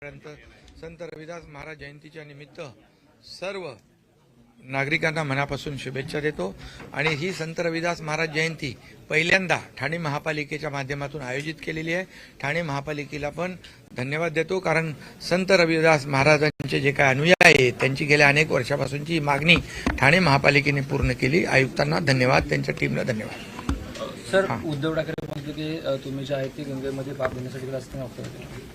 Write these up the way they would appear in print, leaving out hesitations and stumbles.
संत रविदास महाराज जयंतीच्या निमित्त सर्व नागरिकांना मनापासून शुभेच्छा देतो आणि ही संत रविदास महाराज जयंती पहिल्यांदा ठाणे महापालिकेच्या माध्यमातून आयोजित केलेली आहे। ठाणे महापालिकेला पण धन्यवाद देतो, कारण संत रविदास महाराजांचे जे काय अनुयायी आहेत त्यांची गेल्या अनेक वर्षापासूनची मागणी ठाणे महापालिकेने पूर्ण केली। आयुक्तांना धन्यवाद, त्यांच्या टीमला धन्यवाद। सर, उद्धव ठाकरे म्हणतो की तुम्ही जे आहे ते गंगेमध्ये पाप घेण्यासाठी रस्त्याने वापरतो।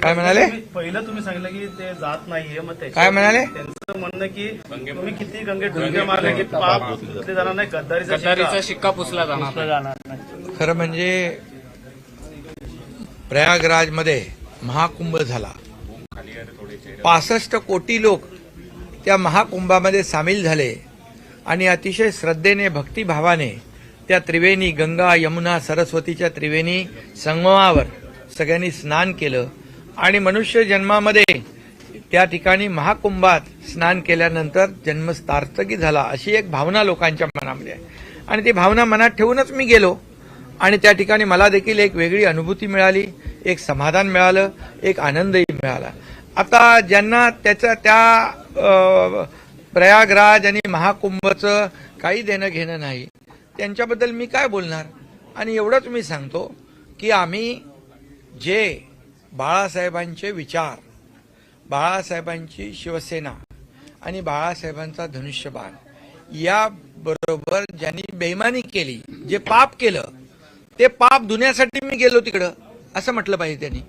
काय म्हणाले? पहिलं तुम्ही सांगितलं की ते जात नाहीये, मग काय म्हणाले? त्यांचं म्हणणं की तुम्ही किती गंगे मारले की पाप पुसले जाणार नाही, गद्दारीचा शिक्का पुसला जाणार नाही। खरं म्हणजे प्रयागराजमध्ये महाकुंभ झाला, 65 कोटी लोक त्या महाकुंभामध्ये सामील झाले आणि अतिशय श्रद्धेने भक्तिभावाने त्या त्रिवेणी गंगा यमुना सरस्वतीच्या त्रिवेणी संगमावर सगळ्यांनी स्नान केलं आणि मनुष्य जन्मामध्ये त्या ठिकाणी महाकुंभात स्नान केल्यानंतर जन्म सार्थकी झाला अशी एक भावना लोकांच्या मनामध्ये आहे आणि ती भावना मनात ठेवूनच मी गेलो आणि त्या ठिकाणी मला देखील एक वेगळी अनुभूती मिळाली, एक समाधान मिळालं, एक आनंदही मिळाला। आता ज्यांना त्या प्रयागराज आणि महाकुंभचं काही देणं घेणं नाही त्यांच्याबद्दल मी काय बोलणार। आणि एवढंच मी सांगतो की आम्ही जे बाळासाहेबांचे विचार, बाळासाहेबांची शिवसेना आणि बाळासाहेबांचा धनुष्यबाण याबरोबर ज्यांनी बेईमानी केली, जे पाप केलं ते पाप धुण्यासाठी मी गेलो तिकडं असं म्हटलं पाहिजे त्यांनी।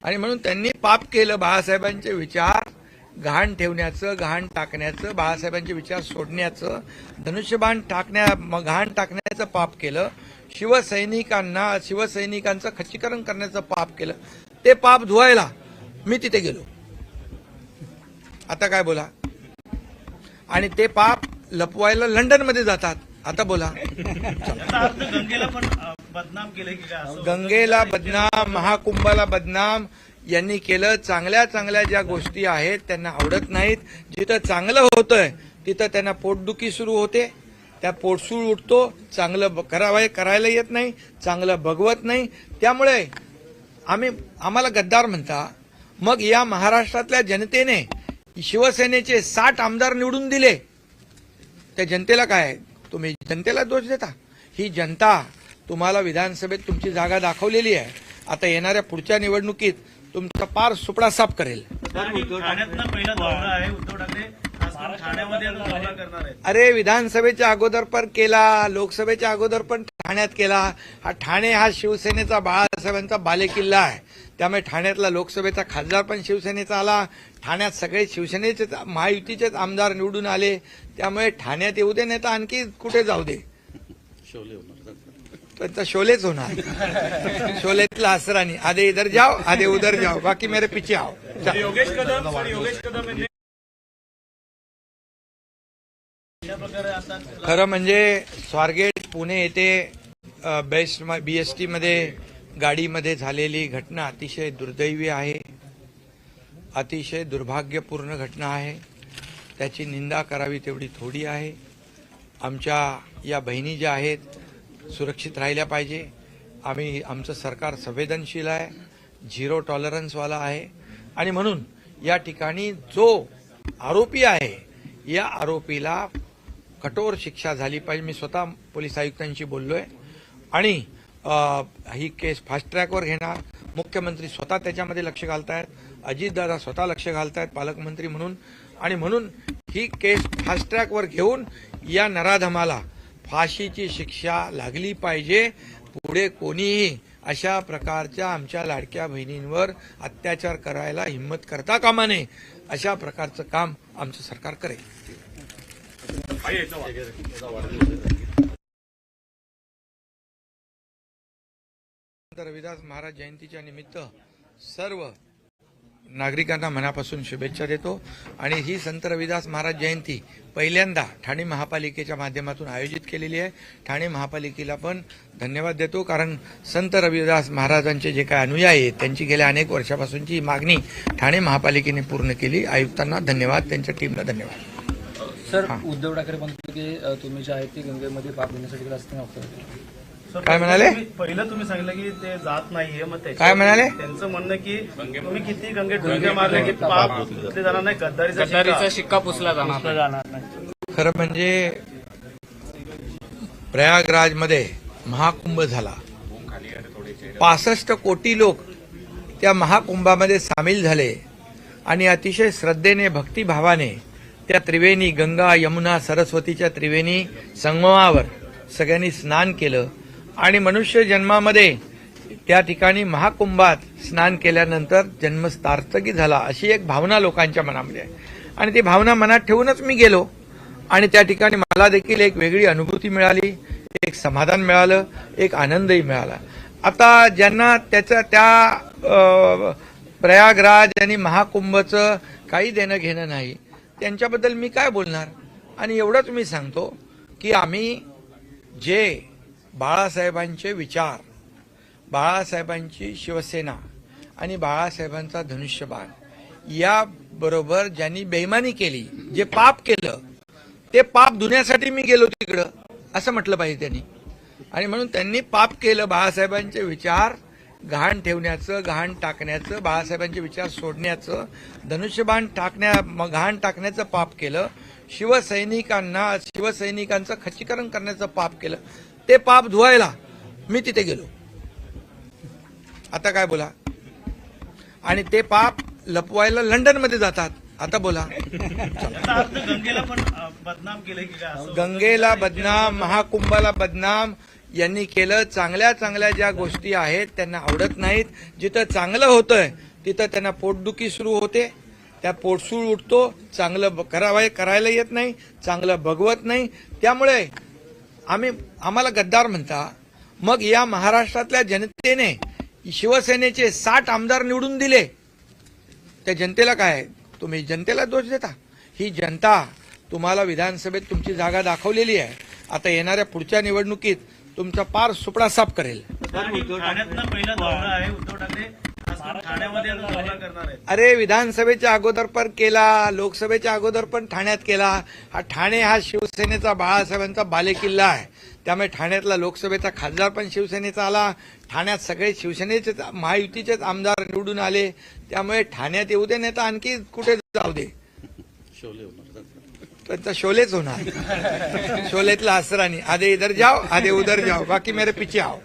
आणि म्हणून त्यांनी पाप केलं, बाळासाहेबांचे विचार घाण ठेवण्याचं, घाण टाकण्याचं, बाळासाहेबांचे विचार सोडण्याचं, धनुष्यबाण घाण टाकण्याचं पाप केलं, शिवसैनिकांचं खच्चीकरण करण्याचं पाप केलं। ते पाप धुवायला मी तिथे गेलो। आता काय बोला? आणि ते पाप लपवायला लंडनमध्ये जातात। आता बोला। गंगेला पण बदनाम केलं की काय? गंगेला बदनाम, महाकुंभाला बदनाम यांनी केलं। चांगल्या चांगल्या ज्या गोष्टी आहेत त्यांना आवडत नाहीत। जिथं चांगलं होतंय तिथं त्यांना पोटदुखी सुरू होते, त्या पोटसूळ उठतो, चांगलं करायला येत नाही, चांगलं बघवत नाही। त्यामुळे आम्हाला गद्दार म्हणता। मग या महाराष्ट्रातल्या जनतेने शिवसेनेचे 60 आमदार निवडून दिले, त्या जनतेला काय? तुम्ही जनतेला दोष देता? ही जनता तुम्हाला विधानसभेत तुमची जागा दाखवलेली आहे। आता येणाऱ्या पुढच्या निवडणुकीत तुमचा पार सुपडा साफ करेल। ठाण्यातला पहिला दौरा आहे, उद्धव ठाकरे ठाण्यामध्ये दौरा करणार आहेत। अरे विधानसभेच्या अगोदर पण केला, लोकसभेच्या अगोदर पण ठाण्यात केला। ठाणे हा शिवसेनेचा, बाळासाहेबांचा बालेकिल्ला आहे। त्यामुळे ठाण्यातला लोकसभेचा खासदार पण शिवसेनेचा आला, ठाण्यात सगळे शिवसेनेचे महायुतीचेच आमदार निवडून आले। त्यामुळे ठाण्यात येऊ दे, नाही तर आणखी कुठे जाऊ दे, तो शोलेच होणार। शोलेतला असरानी आधे इधर जाओ, आधे उधर जाओ, बाकी मेरे पीछे आओ। योगेश कदम खरं म्हणजे स्वारगेट पुणे येथे BST मध्ये गाडीमध्ये झालेली घटना अतिशय दुर्दैवी आहे, अतिशय दुर्भाग्यपूर्ण घटना आहे। त्याची निंदा करावी तेवढी थोडी आहे। आमच्या या बहिणी ज्या आहेत सुरक्षित राहिल्या पाहिजे। आमचं सरकार संवेदनशील आहे, झिरो टॉलरन्सवाला आहे आणि म्हणून या ठिकाणी जो आरोपी आहे या आरोपीला कठोर शिक्षा झाली पाहिजे। मी स्वतः पोलीस आयुक्तांशी बोललोय आणि ही केस फास्ट ट्रॅकवर घेणार। मुख्यमंत्री स्वतः त्याच्यामध्ये लक्ष घालतायत, अजितदादा स्वतः लक्ष घालतायत पालकमंत्री म्हणून, आणि म्हणून ही केस फास्ट ट्रॅकवर घेऊन या नराधमाला फाशीची शिक्षा लागली पाहिजे। पुढे कोणीही अशा प्रकारच्या आमच्या लाडक्या बहिणींवर अत्याचार करायला हिम्मत करता कामा नये, अशा प्रकारचं काम आमचं सरकार करेल। रविदास महाराज जयंतीच्या निमित्त सर्व नागरिकांना मनापासून शुभेच्छा देतो आणि ही संत रविदास महाराज जयंती पहिल्यांदा ठाणे महापालिकेच्या माध्यमातून आयोजित केलेली आहे। ठाणे महापालिकेला पण धन्यवाद देतो, कारण संत रविदास महाराजांचे जे काय अनुयायी आहेत त्यांची गेल्या अनेक वर्षापासूनची मागणी ठाणे महापालिकेने पूर्ण केली। आयुक्तांना धन्यवाद, त्यांच्या टीमला धन्यवाद। सर, उद्धव ठाकरे म्हणतो की तुम्ही जे आहे ते गंगेमध्ये पाप घेण्यासाठी रस्त्याने वापरतो। काय म्हणाले? पहिलं तुम्ही सांगितलं की ते जात नाहीये, मग त्याच्यावर काय म्हणाले? त्यांचं म्हणणं की तुम्ही किती गंगेत डुंके मारले की पाप पुसले जाणार नाही, गद्दारीचा शिक्का पुसला जाणार नाही. खरं म्हणजे प्रयागराजमध्ये महाकुंभ झाला. 65 कोटी लोक त्या महाकुंभामध्ये सामील झाले आणि अतिशय श्रद्धेने भक्तिभावाने त्या त्रिवेणी गंगा यमुना सरस्वतीच्या त्रिवेणी संगमावर सगळ्यांनी स्नान केलं आणि मनुष्य जन्मामध्ये त्या ठिकाणी महाकुंभात स्नान केल्यानंतर जन्म सार्थकी झाला अशी एक भावना लोकांच्या मनामध्ये आहे. आणि ती भावना मनात ठेवूनच मी गेलो आणि त्या ठिकाणी मला देखील एक वेगळी अनुभूती मिळाली, एक समाधान मिळालं, एक आनंदही मिळाला. आता ज्यांना त्या प्रयागराज आणि महाकुंभचं काही देणं घेणं नाही त्यांच्याबद्दल मी काय बोलणार. आणि एवढंच मी सांगतो की आम्ही जे बाळासाहेबांचे विचार, बाळासाहेबांची शिवसेना आणि बाळासाहेबांचा धनुष्यबाण याबरोबर ज्यांनी बेईमानी केली, जे पाप केलं ते पाप धुण्यासाठी मी गेलो तिकडं असं म्हटलं पाहिजे त्यांनी. आणि म्हणून त्यांनी पाप केलं, बाळासाहेबांचे विचार गहाण ठेवण्याचं, गहाण टाकण्याचं, बाळासाहेबांचे विचार सोडण्याचं, धनुष्यबाण गहाण टाकण्याचं पाप केलं, शिवसैनिकांचं खच्चीकरण करण्याचं पाप केलं. ते पाप धुवायला मी तिथे गेलो. आता काय बोला. आणि ते पाप लपवायला लंडनमध्ये जातात. आता बोला. याचा अर्थ गंगेला पण बदनाम केलंय की काय असं? गंगेला बदनाम, महाकुंभाला बदनाम यांनी केलं. चांगल्या चांगल्या ज्या गोष्टी आहेत त्यांना आवडत नाहीत. जिथं चांगलं होतंय तिथं त्यांना पोटदुखी सुरू होते, त्या पोटसूळ उठतो, चांगलं करायला येत नाही, चांगलं बघवत नाही. त्यामुळे आम्हाला गद्दार म्हणता. मग या महाराष्ट्रातल्या जनतेने शिवसेनेचे 60 आमदार निवडून दिले. त्या जनतेला काय, तुम्ही जनतेला दोष देता? ही जनता तुम्हाला विधानसभेत तुमची जागा दाखवलेली आहे. आता येणाऱ्या पुढच्या निवडणुकीत तुमचा पार सुपडा साफ करेल. ठाण्यातला पहिला दौरा आहे उद्धव ठाकरे खास करून ठाण्यामध्ये आता दौरा करणार आहेत. अरे विधानसभेच्या अगोदर पण केला, लोकसभेच्या अगोदर पण ठाण्यात केला. ठाणे हा शिवसेनेचा, बाळासाहेबांचा बालेकिल्ला आहे. त्यामुळे ठाण्यातला लोकसभेचा खासदार पण शिवसेनेचा आला. ठाण्यात सगळे शिवसेनेचे, महायुतीचेच आमदार निवडून आले. त्यामुळे ठाण्यात येऊ दे, नाही तर आणखी कुठे जाऊ दे, त्यांचा शोलेच होणार. शोलेतला असरानी, आधे इधर जाओ आधे उधर जाओ, बाकी मेरे पीछे आओ.